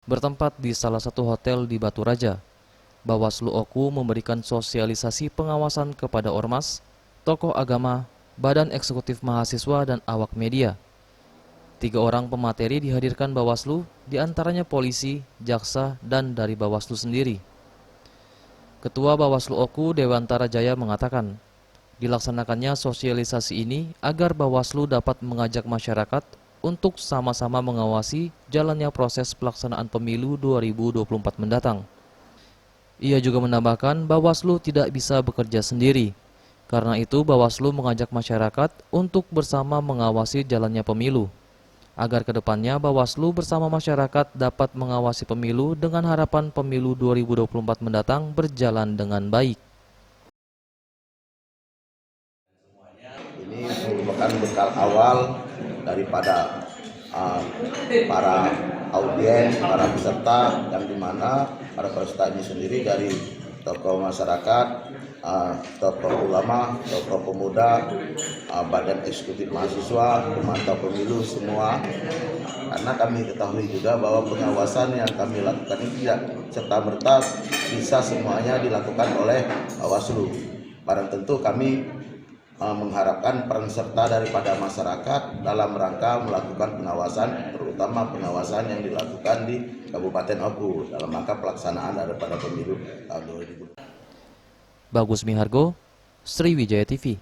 bertempat di salah satu hotel di Batu Raja. Bawaslu Oku memberikan sosialisasi pengawasan kepada ormas, tokoh agama, badan eksekutif mahasiswa, dan awak media. 3 orang pemateri dihadirkan Bawaslu, diantaranya polisi, jaksa, dan dari Bawaslu sendiri. Ketua Bawaslu Oku Dewantara Jaya mengatakan, dilaksanakannya sosialisasi ini agar Bawaslu dapat mengajak masyarakat untuk sama-sama mengawasi jalannya proses pelaksanaan pemilu 2024 mendatang. Ia juga menambahkan Bawaslu tidak bisa bekerja sendiri. Karena itu Bawaslu mengajak masyarakat untuk bersama mengawasi jalannya pemilu. Agar kedepannya Bawaslu bersama masyarakat dapat mengawasi pemilu dengan harapan pemilu 2024 mendatang berjalan dengan baik. Ini merupakan bekal awal daripada para audiens, para peserta, yang dimana para peserta ini sendiri dari tokoh masyarakat, tokoh ulama, tokoh pemuda, badan eksekutif mahasiswa, pemantau pemilu semua. Karena kami ketahui juga bahwa pengawasan yang kami lakukan ini tidak serta-merta bisa semuanya dilakukan oleh Bawaslu. Barang tentu kami mengharapkan peran serta daripada masyarakat dalam rangka melakukan pengawasan, terutama pengawasan yang dilakukan di Kabupaten Oku dalam rangka pelaksanaan daripada pemilu tahun 2020. Bagus Mihargo, Sriwijaya TV.